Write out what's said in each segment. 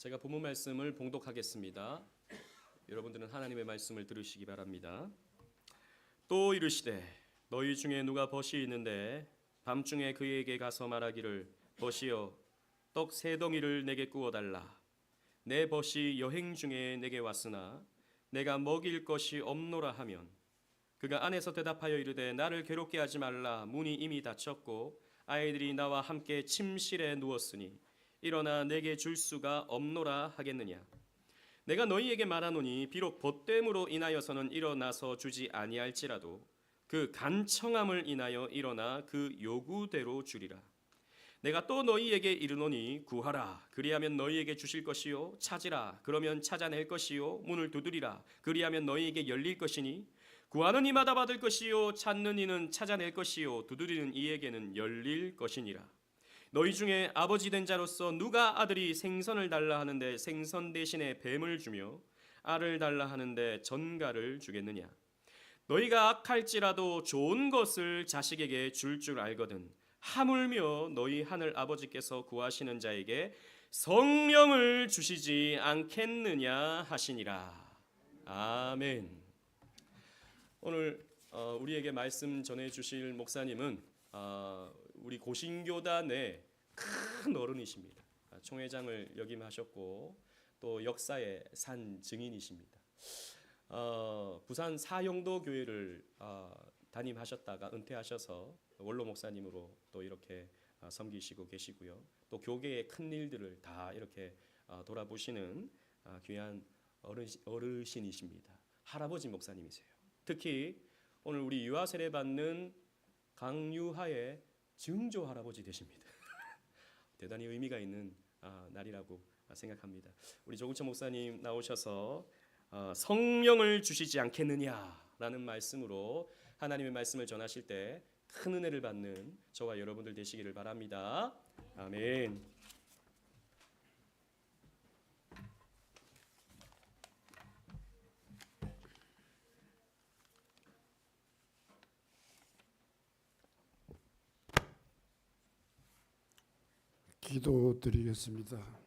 제가 본문 말씀을 봉독하겠습니다. 여러분들은 하나님의 말씀을 들으시기 바랍니다. 또 이르시되 너희 중에 누가 벗이 있는데 밤중에 그에게 가서 말하기를 벗이여 떡 세 덩이를 내게 구워달라. 내 벗이 여행 중에 내게 왔으나 내가 먹일 것이 없노라 하면 그가 안에서 대답하여 이르되 나를 괴롭게 하지 말라. 문이 이미 닫혔고 아이들이 나와 함께 침실에 누웠으니 일어나 내게 줄 수가 없노라 하겠느냐. 내가 너희에게 말하노니 비록 벗됨으로 인하여서는 일어나서 주지 아니할지라도 그 간청함을 인하여 일어나 그 요구대로 주리라. 내가 또 너희에게 이르노니 구하라 그리하면 너희에게 주실 것이요 찾으라 그러면 찾아낼 것이요 문을 두드리라 그리하면 너희에게 열릴 것이니 구하는 이마다 받을 것이요 찾는 이는 찾아낼 것이요 두드리는 이에게는 열릴 것이니라. 너희 중에 아버지 된 자로서 누가 아들이 생선을 달라 하는데 생선 대신에 뱀을 주며 알을 달라 하는데 전갈을 주겠느냐. 너희가 악할지라도 좋은 것을 자식에게 줄 줄 알거든 하물며 너희 하늘 아버지께서 구하시는 자에게 성령을 주시지 않겠느냐 하시니라. 아멘. 오늘 우리에게 말씀 전해주실 목사님은 우리 고신교단의 큰 어른이십니다. 총회장을 역임하셨고 또 역사의 산 증인이십니다. 부산 사영도 교회를 담임하셨다가 은퇴하셔서 원로 목사님으로 또 이렇게 섬기시고 계시고요. 또 교계의 큰 일들을 다 이렇게 돌아보시는 귀한 어르신이십니다. 할아버지 목사님이세요. 특히 오늘 우리 유아 세례 받는 강유하의 증조 할아버지 되십니다. 대단히 의미가 있는 날이라고 생각합니다. 우리 조구천 목사님 나오셔서 성령을 주시지 않겠느냐라는 말씀으로 하나님의 말씀을 전하실 때 큰 은혜를 받는 저와 여러분들 되시기를 바랍니다. 아멘. 기도드리겠습니다.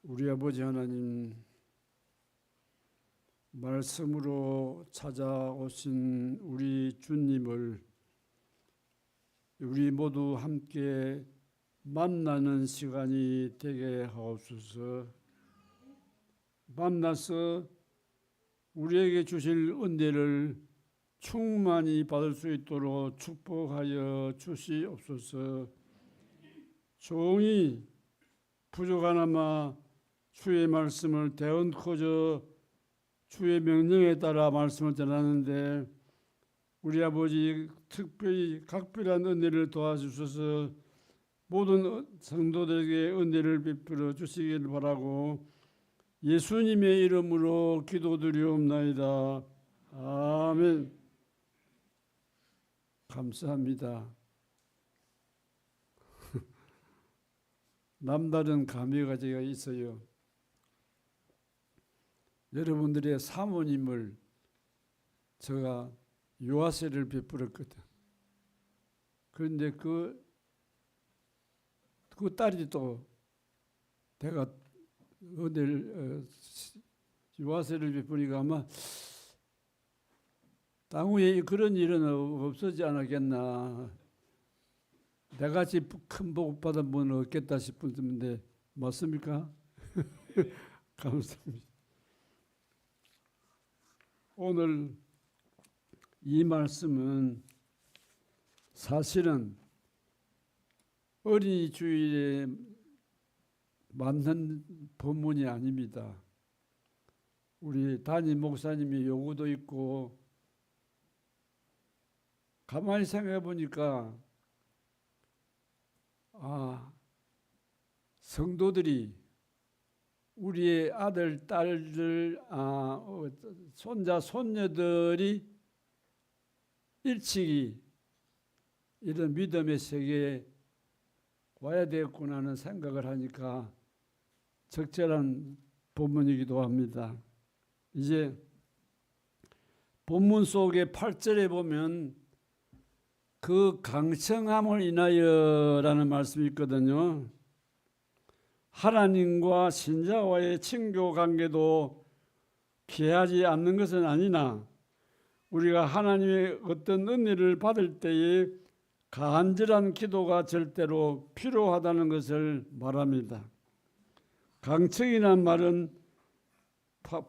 우리 아버지 하나님, 말씀으로 찾아오신 우리 주님을 우리 모두 함께 만나는 시간이 되게 하옵소서. 만나서 우리에게 주실 은혜를 충만히 받을 수 있도록 축복하여 주시옵소서. 종이 부족하나마 주의 말씀을 대언코저 주의 명령에 따라 말씀을 전하는데 우리 아버지 특별히 각별한 은혜를 도와주셔서 모든 성도들에게 은혜를 베풀어 주시길 바라고 예수님의 이름으로 기도드리옵나이다. 아멘. 감사합니다. 남다른 감회가 제가 있어요. 여러분들의 사모님을 제가 유아세를 베풀었거든. 그런데 그 딸이 또 내가 은혜를 유아세를 베푸니까 아마 당후에 그런 일은 없어지지 않았겠나. 내같이 큰 복 받은 분은 없겠다 싶은데 맞습니까? 감사합니다. 오늘 이 말씀은 사실은 어린이 주일에 맞는 본문이 아닙니다. 우리 담임 목사님의 요구도 있고 가만히 생각해 보니까 성도들이 우리의 아들, 딸들, 손자, 손녀들이 일찍이 이런 믿음의 세계에 와야 되겠구나 하는 생각을 하니까 적절한 본문이기도 합니다. 이제 본문 속의 8절에 보면 그 강청함을 인하여라는 말씀이 있거든요. 하나님과 신자와의 친교 관계도 귀하지 않는 것은 아니나 우리가 하나님의 어떤 은혜를 받을 때에 간절한 기도가 절대로 필요하다는 것을 말합니다. 강청이란 말은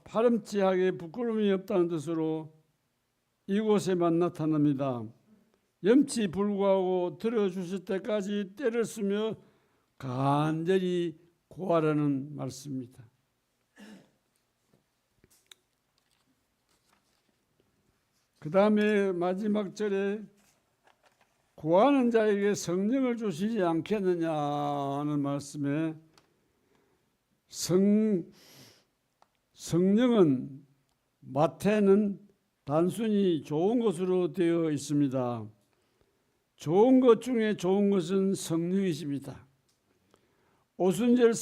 파렴치하게 부끄러움이 없다는 뜻으로 이곳에만 나타납니다. 염치 불구하고 들어주실 때까지 때를 쓰며 간절히 구하라는 말씀입니다. 그 다음에 마지막 절에 구하는 자에게 성령을 주시지 않겠느냐 하는 말씀에 성령은 마태는 단순히 좋은 것으로 되어 있습니다. 좋은 것 중에 좋은 것은 성령이십니다. 오순절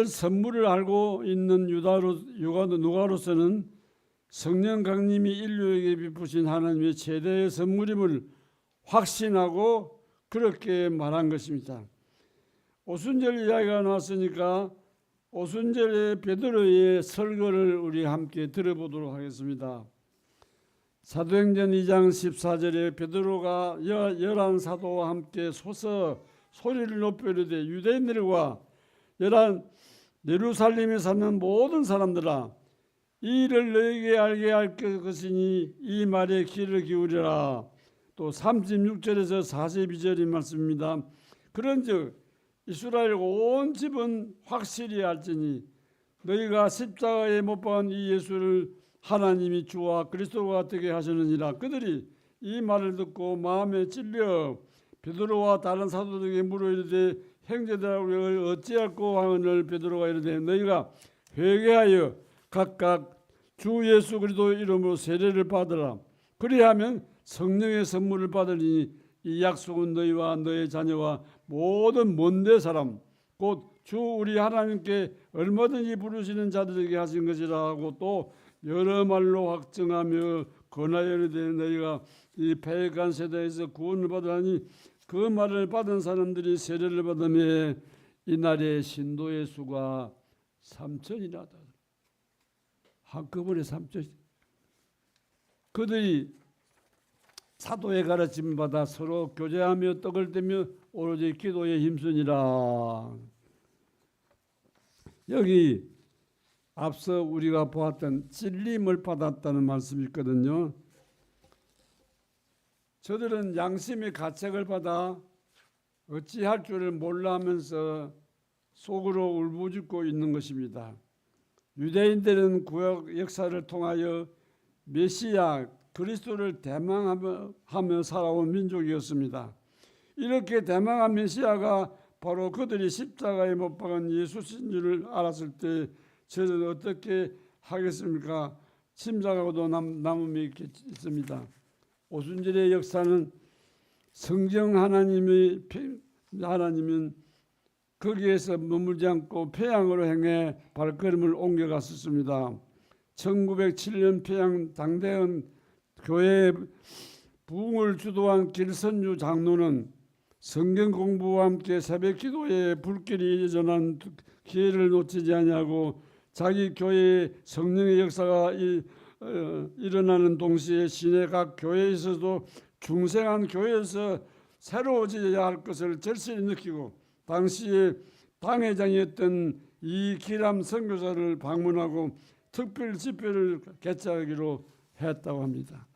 선물을 알고 있는 누가로서는 성령 강림이 인류에게 베푸신 하나님의 최대의 선물임을 확신하고 그렇게 말한 것입니다. 오순절 이야기가 나왔으니까 오순절의 베드로의 설교를 우리 함께 들어보도록 하겠습니다. 사도행전 2장 14절에 베드로가 열한 사도와 함께 서서 소리를 높여 이르되 유대인들과 예루살렘에 사는 모든 사람들아 이 일을 너에게 알게 할 것이니 이 말에 귀를 기울여라. 또 36절에서 42절의 말씀입니다. 그런즉 이스라엘 온 집은 확실히 알지니 너희가 십자가에 못 박은 이 예수를 하나님이 주와 그리스도가 되게 하셨느니라. 그들이 이 말을 듣고 마음에 찔려 베드로와 다른 사도들에게 물어 이르되 형제들아 우리를 어찌할꼬 하거늘 베드로가 이르되 너희가 회개하여 각각 주 예수 그리스도 이름으로 세례를 받으라. 그리하면 성령의 선물을 받으니 이 약속은 너희와 너희 자녀와 모든 먼데 사람 곧 주 우리 하나님께 얼마든지 부르시는 자들에게 하신 것이라 하고 또 여러 말로 확증하며 권하여 이르되 너희가 이 패역한 세대에서 구원을 받으니 그 말을 받은 사람들이 세례를 받으며 이날의 신도의 수가 3,000이라다. 한꺼번에 3,000. 그들이 사도의 가르침을 받아 서로 교제하며 떡을 떼며 오로지 기도에 힘쓰니라. 여기 앞서 우리가 보았던 찔림을 받았다는 말씀이 있거든요. 저들은 양심의 가책을 받아 어찌할 줄을 몰라 하면서 속으로 울부짖고 있는 것입니다. 유대인들은 구약 역사를 통하여 메시아 그리스도를 대망하며 살아온 민족이었습니다. 이렇게 대망한 메시아가 바로 그들이 십자가에 못 박은 예수신 줄을 알았을 때 저는 어떻게 하겠습니까? 침삭하고도 남음이 있습니다. 오순절의 역사는 성경 하나님은 거기에서 머물지 않고 평양으로 향해 발걸음을 옮겨갔었습니다. 1907년 평양 당대원 교회 부흥을 주도한 길선주 장로는 성경 공부와 함께 새벽 기도에 불길이 전한 기회를 놓치지 아니하고 자기 교회의 성령의 역사가 일어나는 동시에 시내 각 교회에서도 중생한 교회에서 새로워져야 할 것을 절실히 느끼고 당시에 당회장이었던 이기람 선교사를 방문하고 특별 집회를 개최하기로 했다고 합니다.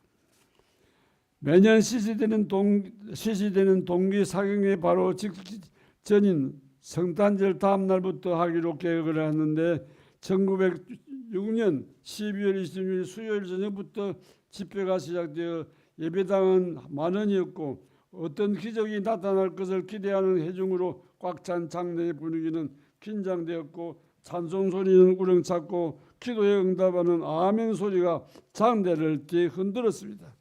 매년 시시되는 동기 사경에 바로 직전인 성탄절 다음 날부터 하기로 계획을 했는데 1906년 12월 26일 수요일 저녁부터 집회가 시작되어 예배당은 만원이었고 어떤 기적이 나타날 것을 기대하는 회중으로 꽉 찬 장례의 분위기는 긴장되었고 찬송 소리는 우렁찼고 기도에 응답하는 아멘 소리가 장대를 뒤흔들었습니다.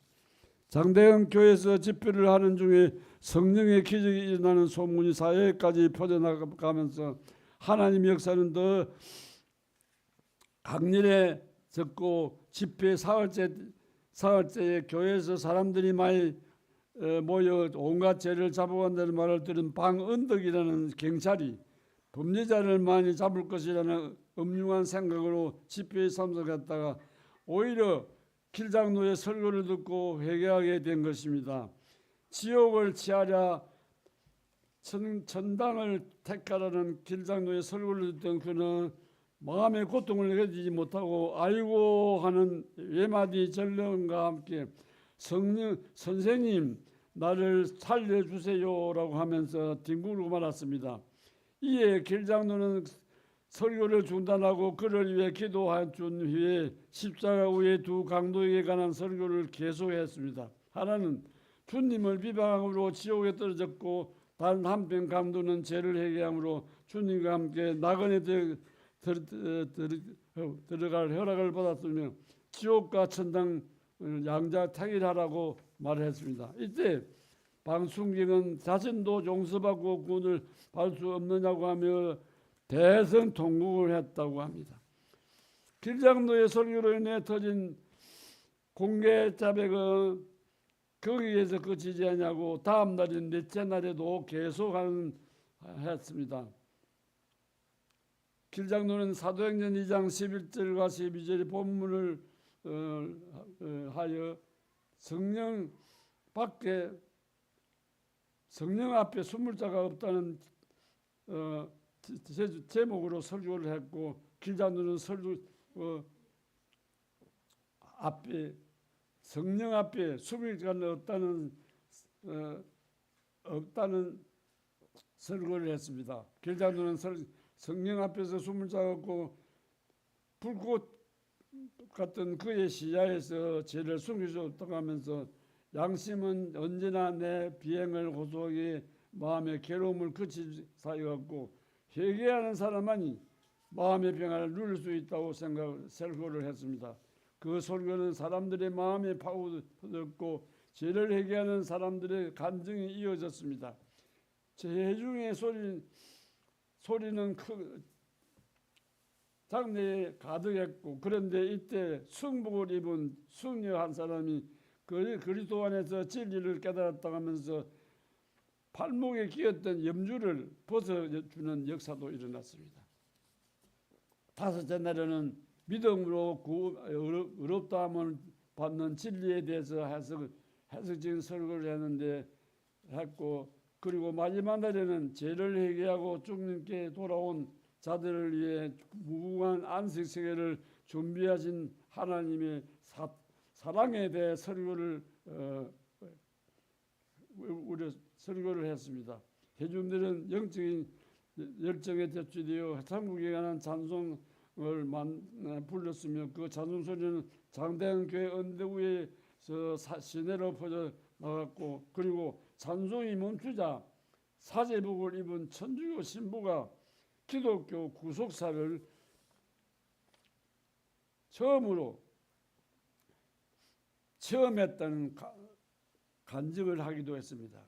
장대현 교회에서 집회를 하는 중에 성령의 기적이 일어나는 소문이 사회까지 퍼져나가면서 하나님의 역사는 더 강렬해졌고 집회 사흘째에 교회에서 사람들이 많이 모여 온갖 죄를 잡아간다는 말을 들은 방언덕이라는 경찰이 범죄자를 많이 잡을 것이라는 음흉한 생각으로 집회에 참석했다가 오히려 길장로의 설교를 듣고 회개하게 된 것입니다. 지옥을 취하랴 천당을 택하라는 길장로의 설교를 듣던 그는 마음의 고통을 견디지 못하고 아이고 하는 외마디 전령과 함께 선생님 나를 살려주세요라고 하면서 뒹굴고 말았습니다. 이에 길장로는 설교를 중단하고 그를 위해 기도한 후에 십자가 위에 두 강도에게 관한 설교를 계속했습니다. 하나는 주님을 비방함으로 지옥에 떨어졌고 다른 한편 강도는 죄를 회개함으로 주님과 함께 낙원에 들어갈 허락을 받았으며 지옥과 천당 양자 탁일하라고 말했습니다. 이때 방순경은 자신도 용서받고 구원을 받을 수 없느냐고 하며 대성통곡을 했다고 합니다. 길장로의 설교로 인해 터진 공개 자백은 거기에서 그치지 않냐고 다음 날인 넷째 날에도 계속했습니다. 길장로는 사도행전 2장 11절과 12절의 본문을 하여 성령 앞에 숨을 자가 없다는 제목으로 설교를 했고 길장로는 설교 앞에 성령 앞에 숨을 자가 없다는 설교를 했습니다. 길장로는 성령 앞에서 숨을 자가 없고 불꽃 같은 그의 시야에서 죄를 숨길 수 없다고 하면서 양심은 언제나 내 비행을 호소하기에 마음의 괴로움을 그칠 사이였고 회개하는 사람만이 마음의 평안을 누릴 수 있다고 설교를 했습니다. 그 설교는 사람들의 마음에 파고들었고 죄를 회개하는 사람들의 간증이 이어졌습니다. 재중의 소리는 장내에 가득했고 그런데 이때 승복을 입은 승려 한 사람이 그리스도 안에서 진리를 깨달았다고 하면서 팔목에 끼었던 염주를 벗어주는 역사도 일어났습니다. 다섯째 날에는 믿음으로 의롭다함을 받는 진리에 대해서 해석적인 설교를 했고 그리고 마지막 날에는 죄를 회개하고 주님께 돌아온 자들을 위해 무궁한 안식 세계를 준비하신 하나님의 사랑에 대해 설교를 했습니다. 회중들은 영적인 열정에 대추되어 천국에 관한 찬송을 불렀으며 그 찬송 소리는 장대한 교회 언덕 위에서 시내로 퍼져 나갔고 그리고 찬송이 멈추자 사제복을 입은 천주교 신부가 기독교 구속사를 처음 했다는 간증을 하기도 했습니다.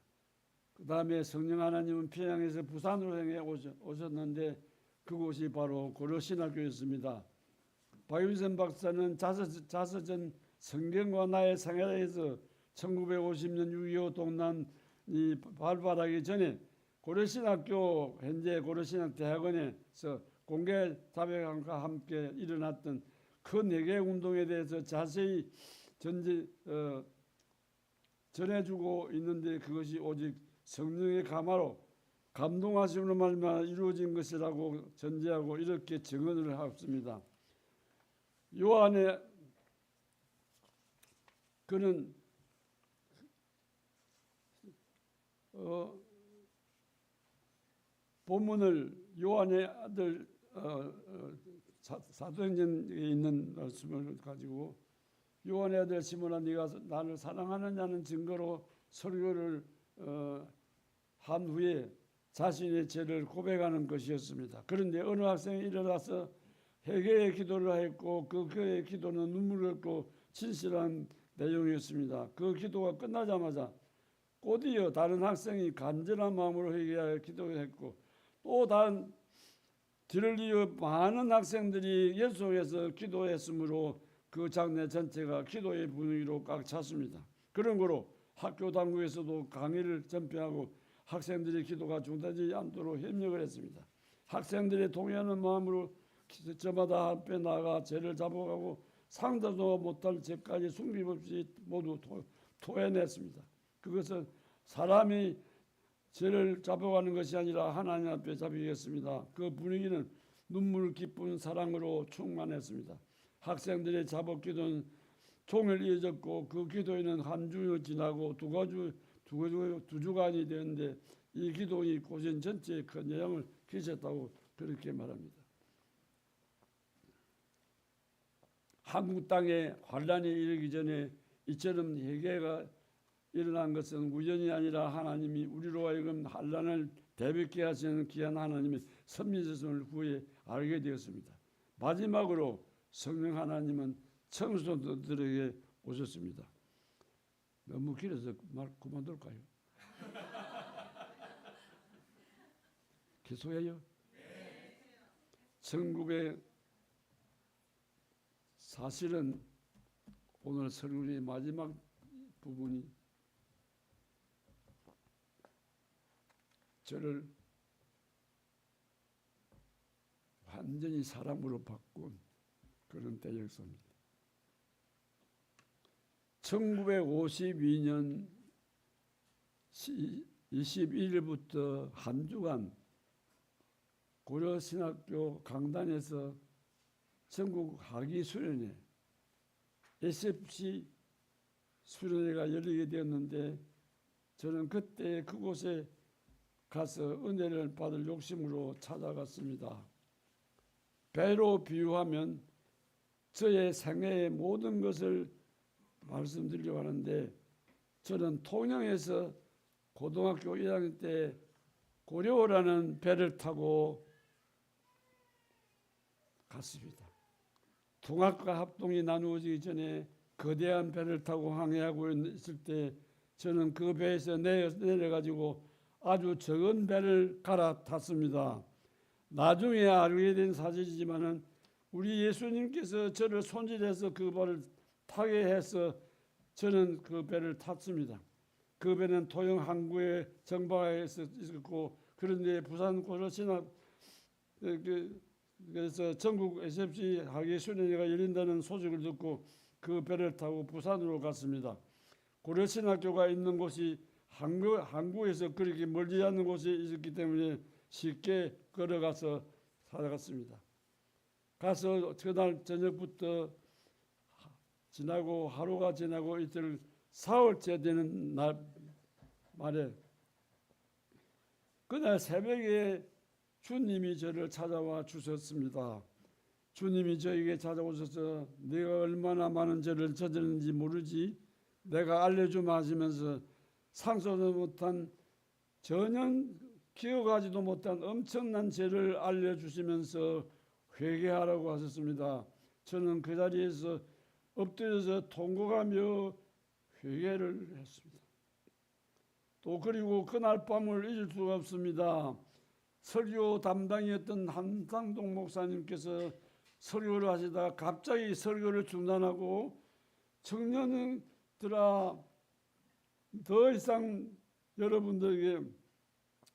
그 다음에 성령 하나님은 평양에서 부산으로 향해 오셨는데 그곳이 바로 고려신학교였습니다. 박윤선 박사는 자서전 성경과 나의 생애에서 1950년 6.25 동란이 발발하기 전에 고려신학교 현재 고려신학대학원에서 공개 자백과 함께 일어났던 그 4개 운동에 대해서 자세히 전해주고 있는데 그것이 오직 성령의 감화로 감동하심으로 말미암아 이루어진 것이라고 전제하고 이렇게 증언을 하였습니다. 요한의 그는 본문을 요한의 아들 사도행전에 있는 말씀을 가지고 요한의 아들 시몬아 네가 나를 사랑하느냐는 증거로 설교를 한 후에 자신의 죄를 고백하는 것이었습니다. 그런데 어느 학생이 일어나서 회개의 기도를 했고 그의 기도는 눈물을 흘리고 진실한 내용이었습니다. 그 기도가 끝나자마자 곧이어 다른 학생이 간절한 마음으로 회개하여 기도했고 또 다른 뒤를 이어 많은 학생들이 예수에서 기도했으므로 그 장례 전체가 기도의 분위기로 꽉 찼습니다. 그런 거로 학교 당국에서도 강의를 전폐하고 학생들의 기도가 중단되지 않도록 협력을 했습니다. 학생들의 동의하는 마음으로 저마다 앞에 나가 죄를 잡아가고 상대도 못할 죄까지 숨김없이 모두 토해냈습니다. 그것은 사람이 죄를 잡아가는 것이 아니라 하나님 앞에 잡히겠습니다. 그 분위기는 눈물 깊은 사랑으로 충만했습니다. 학생들의 자복 기도는 종일 이어졌고 그 기도에는 한 주여 지나고 두 주간이 되었는데 이 기도이 고전 전체에 큰 영향을 끼쳤다고 그렇게 말합니다. 한국 땅에 환란이 이르기 전에 이처럼 회개가 일어난 것은 우연이 아니라 하나님이 우리로 하여금 환란을 대백케 하시는 귀한 하나님의 섭리셨음을 후에 알게 되었습니다. 마지막으로 성령 하나님은 청소년들에게 오셨습니다. 너무 길어서 말 그만둘까요? 계속해요. 천국에 사실은 오늘 설교의 마지막 부분이 저를 완전히 사람으로 바꾼 그런 대역사입니다. 1952년 21일부터 한 주간 고려신학교 강단에서 전국 학위 수련회 SFC 수련회가 열리게 되었는데 저는 그때 그곳에 가서 은혜를 받을 욕심으로 찾아갔습니다. 배로 비유하면 저의 생애의 모든 것을 말씀드리려고 하는데 저는 통영에서 고등학교 1학년 때 고려호라는 배를 타고 갔습니다. 통학과 합동이 나누어지기 전에 거대한 배를 타고 항해하고 있을 때 저는 그 배에서 내려가지고 아주 적은 배를 갈아탔습니다. 나중에 알게 된 사실이지만은 우리 예수님께서 저를 손질해서 그 배를 타게 해서 저는 그 배를 탔습니다. 그 배는 토영 항구에 정박해 있었고 그런데 부산 고려신학 그래서 전국 SFC 학예 수련회가 열린다는 소식을 듣고 그 배를 타고 부산으로 갔습니다. 고려신학교가 있는 곳이 항구에서 그렇게 멀지 않는 곳에 있었기 때문에 쉽게 걸어가서 살아갔습니다. 가서 그날 저녁부터 지나고 하루가 지나고 이틀 사흘째 되는 날 말에 그날 새벽에 주님이 저를 찾아와 주셨습니다. 주님이 저에게 찾아오셔서 내가 얼마나 많은 죄를 저질렀는지 모르지 내가 알려주마 하시면서 상상도 못한 전혀 기억하지도 못한 엄청난 죄를 알려주시면서 회개하라고 하셨습니다. 저는 그 자리에서 엎드려서 통곡하며 회개를 했습니다. 또 그리고 그날 밤을 잊을 수가 없습니다. 설교 담당이었던 한상동 목사님께서 설교를 하시다가 갑자기 설교를 중단하고 청년들아 더 이상 여러분들에게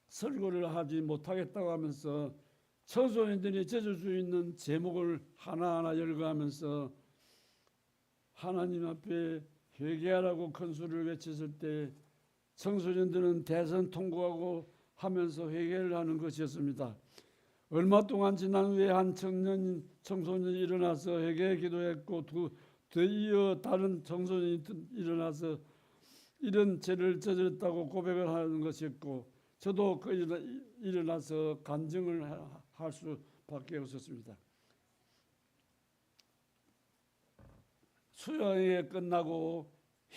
설교를 하지 못하겠다고 하면서 청소년들이 젖을 수 있는 제목을 하나하나 열거하면서 하나님 앞에 회개하라고 큰 소리를 외쳤을 때 청소년들은 대성통곡하고 하면서 회개를 하는 것이었습니다. 얼마 동안 지난 후에 한 청소년이 일어나서 회개 기도했고 더 이어 다른 청소년이 일어나서 이런 죄를 저질렀다고 고백을 하는 것이었고 저도 그 일어나서 간증을 할 수밖에 없었습니다. 수련회 끝나고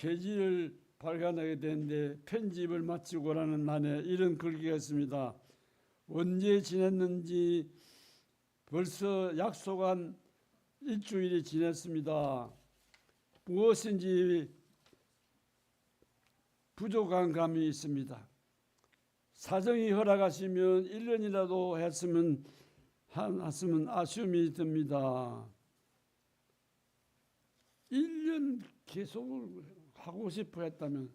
회지를 발간하게 되는데 편집을 마치고라는 난에 이런 글귀가 있습니다. 언제 지냈는지 벌써 약속한 일주일이 지났습니다. 무엇인지 부족한 감이 있습니다. 사정이 허락하시면 1년이라도 했으면 아쉬움이 듭니다. 1년 계속 하고 싶어 했다면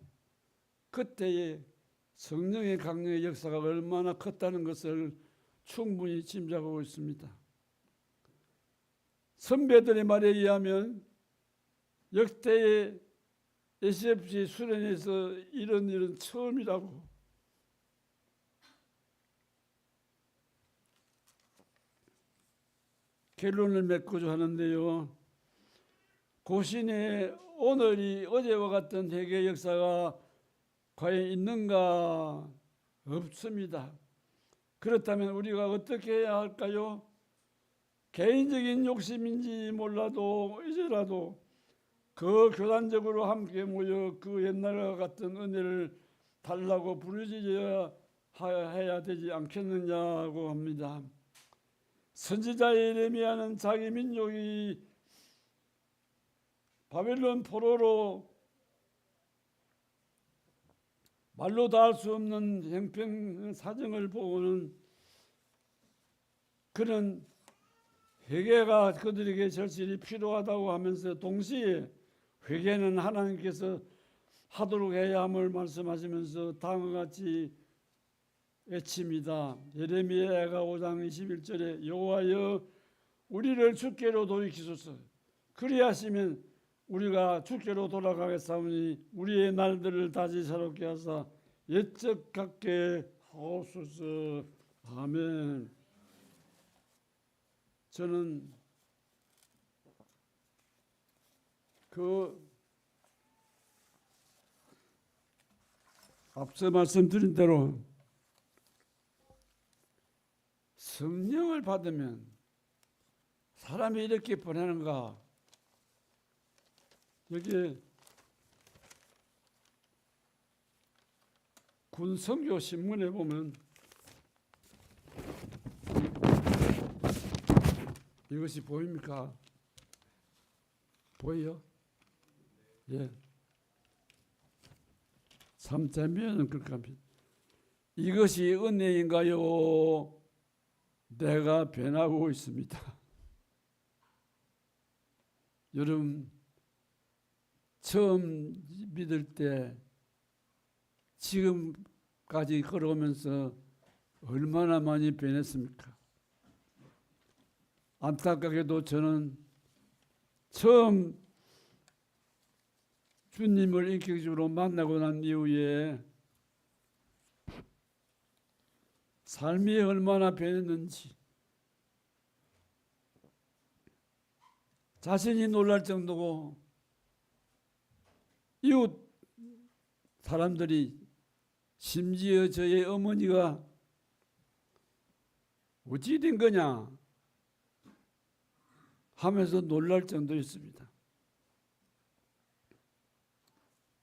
그때의 성령의 강력의 역사가 얼마나 컸다는 것을 충분히 짐작하고 있습니다. 선배들의 말에 의하면 역대의 SFC 수련회에서 이런 일은 처음이라고. 결론을 맺고자 하는데요. 고신의 오늘이 어제와 같은 회개 역사가 과연 있는가? 없습니다. 그렇다면 우리가 어떻게 해야 할까요? 개인적인 욕심인지 몰라도 이제라도 그 교단적으로 함께 모여 그 옛날과 같은 은혜를 달라고 부르짖어야 해야 되지 않겠느냐고 합니다. 선지자 예레미야는 자기 민족이 바벨론 포로로 말로 다 할 수 없는 형편 사정을 보고는 그는 회개가 그들에게 절실히 필요하다고 하면서 동시에 회개는 하나님께서 하도록 해야 함을 말씀하시면서 다음과 같이 외칩니다. 예레미야가 5장 21절에 여호와여 우리를 주께로 돌이키소서. 그리하시면 우리가 주께로 돌아가겠사오니 우리의 날들을 다시 새롭게 하사 옛적 같게 하옵소서. 아멘. 저는 앞서 말씀드린 대로 성령을 받으면 사람이 이렇게 변하는가? 여기 군성교 신문에 보면 이것이 보입니까? 보여요? 예. 3장면은 그렇게 합니다. 이것이 은혜인가요? 내가 변하고 있습니다. 여러분 처음 믿을 때 지금까지 걸어오면서 얼마나 많이 변했습니까? 안타깝게도 저는 처음 주님을 인격적으로 만나고 난 이후에 삶이 얼마나 변했는지 자신이 놀랄 정도고 이웃 사람들이 심지어 저의 어머니가 어찌 된 거냐 하면서 놀랄 정도였습니다.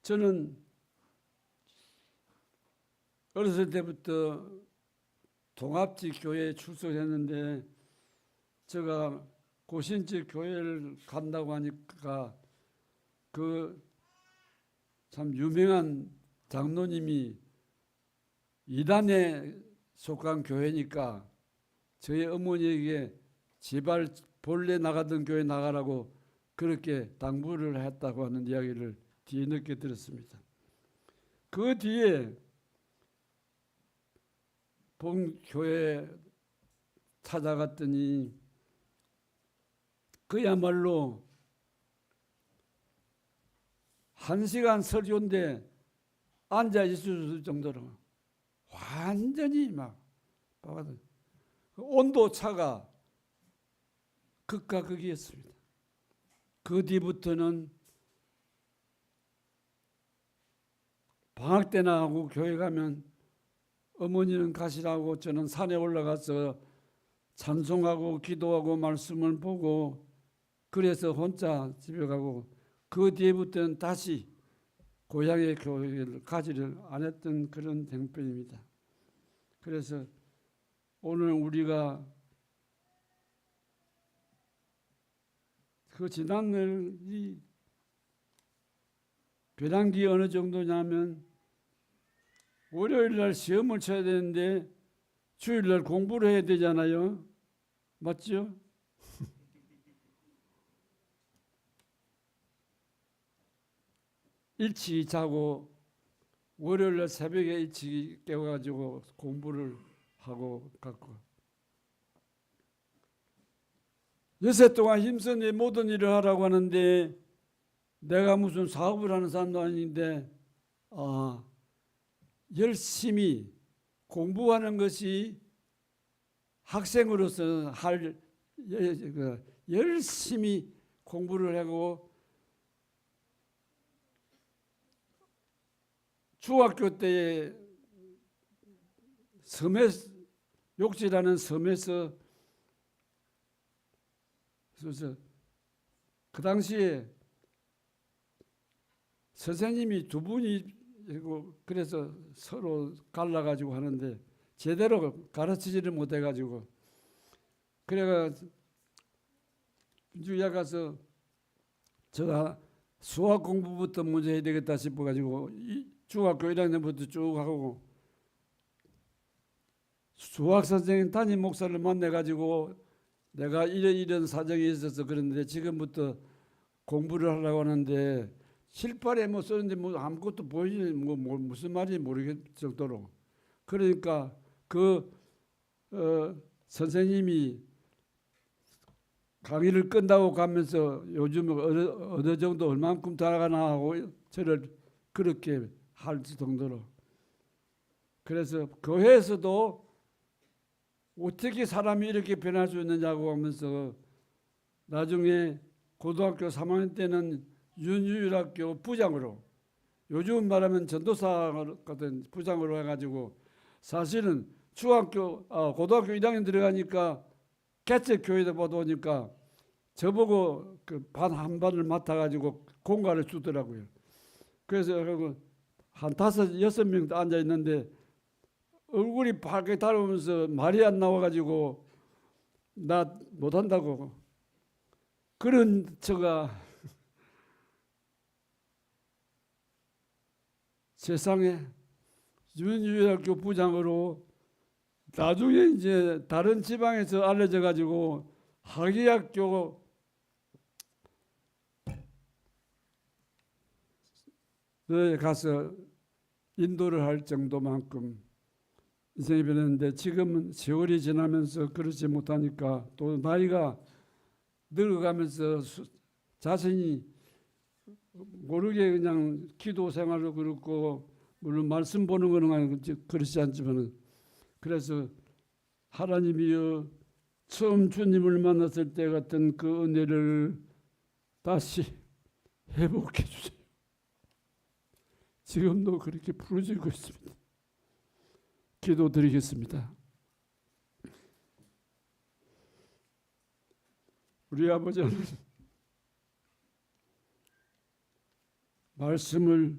저는 어렸을 때부터 동합지 교회에 출석했는데 제가 고신지 교회를 간다고 하니까 그 참 유명한 장로님이 이단에 속한 교회니까 저희 어머니에게 제발 본래 나가던 교회 나가라고 그렇게 당부를 했다고 하는 이야기를 뒤에 늦게 들었습니다. 그 뒤에 본 교회 찾아갔더니 그야말로 1시간 설교인데 앉아 있을 정도로 완전히 막 온도 차가 극과 극이었습니다. 그 뒤부터는 방학 때나 하고 교회 가면 어머니는 가시라고 저는 산에 올라가서 찬송하고 기도하고 말씀을 보고 그래서 혼자 집에 가고 그 뒤부터는 다시 고향의 교회를 가지를 안 했던 그런 형편입니다. 그래서 오늘 우리가 그 지난날이 변한 게 어느 정도냐면 월요일 날 시험을 쳐야 되는데 주일 날 공부를 해야 되잖아요. 맞죠? 일찍 자고 월요일날 새벽에 일찍 깨워가지고 공부를 하고 갔고, 여세 동안 힘써 내 모든 일을 하라고 하는데 내가 무슨 사업을 하는 사람도 아닌데 열심히 공부하는 것이 학생으로서 할 열심히 공부를 하고 중학교 때에 욕지라는 섬에서 그래서 그 당시에 선생님이 두 분이고 그래서 서로 갈라가지고 하는데 제대로 가르치지를 못해가지고 그래가 주야 가서 제가 수학 공부부터 먼저 해야 되겠다 싶어가지고 중학교 1학년부터 쭉 하고 수학 선생님 담임 목사를 만나가지고 내가 이런 사정이 있어서 그런데 지금부터 공부를 하려고 하는데 실발에 뭐 쓰는데 뭐 아무것도 보이지 뭐 무슨 말인지 모르겠을 정도로 그러니까 선생님이 강의를 끝나고 가면서 요즘 어느 정도 얼만큼 달아가나 하고 저를 그렇게 할 정도로 그래서 교회에서도 어떻게 사람이 이렇게 변할 수 있느냐고 하면서 나중에 고등학교 3학년 때는 윤유일학교 부장으로 요즘 말하면 전도사 같은 부장으로 해가지고 사실은 고등학교 1학년 들어가니까 개척 교회도 보다 보니까 저보고 그 반 한 반을 맡아가지고 공과를 주더라고요. 그래서 한 5, 6명 앉아 있는데 얼굴이 밝게 달으면서 말이 안 나와가지고 나 못한다고 그런 저가 세상에 윤유학교 부장으로 나중에 이제 다른 지방에서 알려져 가지고 학예학교에 가서 인도를 할 정도만큼 인생이 변했는데 지금은 세월이 지나면서 그렇지 못하니까 또 나이가 늙어가면서 자신이 모르게 그냥 기도 생활도 그렇고 물론 말씀 보는 거는 그렇지 않지만 그래서 하나님이여 처음 주님을 만났을 때 같은 그 은혜를 다시 회복해 주세요. 지금도 그렇게 부르짖고 있습니다. 기도드리겠습니다. 우리 아버지는 말씀을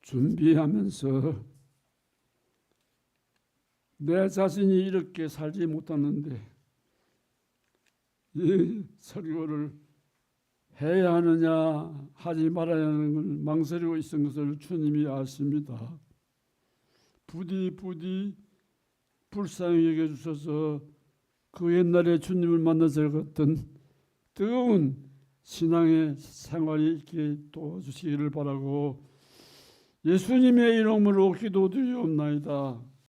준비하면서 내 자신이 이렇게 살지 못하는데 이 설교를 해야 하느냐 하지 말아야 하는 걸 망설이고 있는 것을 주님이 아십니다. 부디 불쌍히 여겨주셔서 그 옛날에 주님을 만나서 같은 뜨거운 신앙의 생활이 있게 도와주시기를 바라고 예수님의 이름으로 기도드리옵나이다.